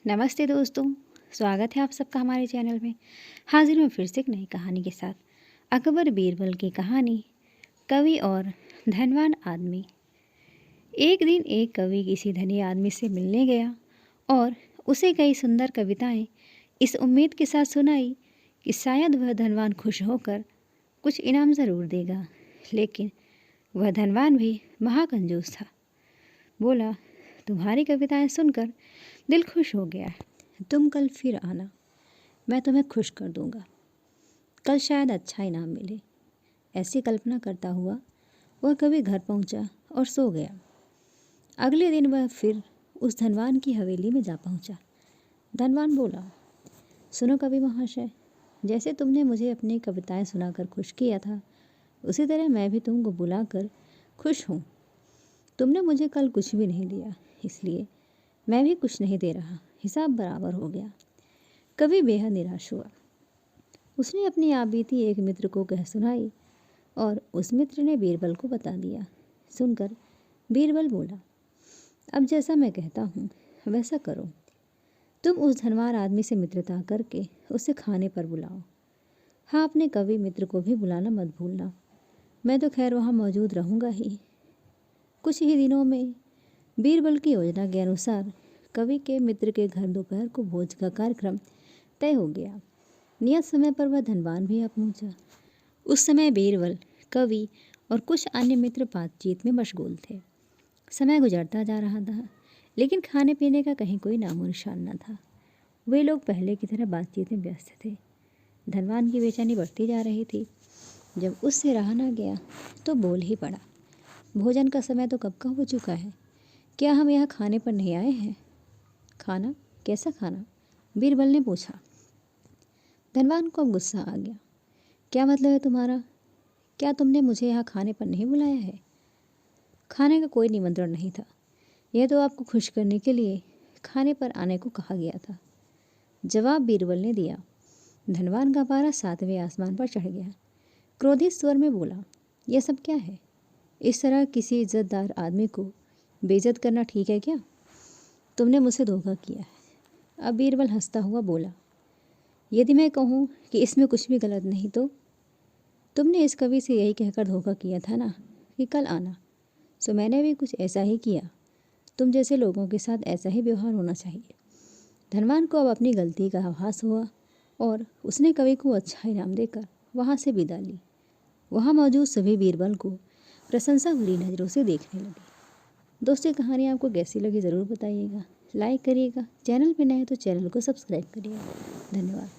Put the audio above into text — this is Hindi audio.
नमस्ते दोस्तों, स्वागत है आप सबका हमारे चैनल में। हाजिर हूँ फिर से एक नई कहानी के साथ। अकबर बीरबल की कहानी, कवि और धनवान आदमी। एक दिन एक कवि किसी धनी आदमी से मिलने गया और उसे कई सुंदर कविताएं इस उम्मीद के साथ सुनाई कि शायद वह धनवान खुश होकर कुछ इनाम ज़रूर देगा। लेकिन वह धनवान भी महाकंजूस था। बोला, तुम्हारी कविताएं सुनकर दिल खुश हो गया है। तुम कल फिर आना, मैं तुम्हें खुश कर दूंगा। कल शायद अच्छा इनाम मिले। ऐसी कल्पना करता हुआ वह कभी घर पहुंचा और सो गया। अगले दिन वह फिर उस धनवान की हवेली में जा पहुंचा। धनवान बोला, सुनो कवि महाशय, जैसे तुमने मुझे अपनी कविताएं सुनाकर खुश किया था, उसी तरह मैं भी तुमको बुलाकर खुश हूँ। तुमने मुझे कल कुछ भी नहीं दिया, इसलिए मैं भी कुछ नहीं दे रहा। हिसाब बराबर हो गया। कवि बेहद निराश हुआ। उसने अपनी आप बीती एक मित्र को कह सुनाई और उस मित्र ने बीरबल को बता दिया। सुनकर बीरबल बोला, अब जैसा मैं कहता हूँ वैसा करो। तुम उस धनवान आदमी से मित्रता करके उसे खाने पर बुलाओ। हाँ, अपने कवि मित्र को भी बुलाना मत भूलना। मैं तो खैर वहाँ मौजूद रहूँगा ही। कुछ ही दिनों में बीरबल की योजना के अनुसार कवि के मित्र के घर दोपहर को भोज का कार्यक्रम तय हो गया। नियत समय पर वह धनवान भी आ पहुंचा। उस समय बीरबल, कवि और कुछ अन्य मित्र बातचीत में मशगूल थे। समय गुजरता जा रहा था, लेकिन खाने पीने का कहीं कोई नामो निशान न था। वे लोग पहले की तरह बातचीत में व्यस्त थे। धनवान की बेचैनी बढ़ती जा रही थी। जब उससे रहा न गया तो बोल ही पड़ा, भोजन का समय तो कब का हो चुका है। क्या हम यहाँ खाने पर नहीं आए हैं? खाना? कैसा खाना? बीरबल ने पूछा। धनवान को अब गुस्सा आ गया। क्या मतलब है तुम्हारा? क्या तुमने मुझे यहाँ खाने पर नहीं बुलाया है? खाने का कोई निमंत्रण नहीं था। यह तो आपको खुश करने के लिए खाने पर आने को कहा गया था, जवाब बीरबल ने दिया। धनवान का पारा 7वें आसमान पर चढ़ गया। क्रोधित स्वर में बोला, यह सब क्या है? इस तरह किसी इज्जतदार आदमी को बेइज्जत करना ठीक है क्या? तुमने मुझसे धोखा किया है। अब बीरबल हंसता हुआ बोला, यदि मैं कहूँ कि इसमें कुछ भी गलत नहीं तो? तुमने इस कवि से यही कहकर धोखा किया था ना कि कल आना, सो मैंने भी कुछ ऐसा ही किया। तुम जैसे लोगों के साथ ऐसा ही व्यवहार होना चाहिए। धनवान को अब अपनी गलती का आभास हुआ और उसने कवि को अच्छा इनाम देकर वहाँ से विदा ली। वहाँ मौजूद सभी बीरबल को प्रशंसा भरी नज़रों से देखने लगे। दोस्तों, कहानी आपको कैसी लगी ज़रूर बताइएगा। लाइक करिएगा। चैनल पे नए हैं तो चैनल को सब्सक्राइब करिएगा। धन्यवाद।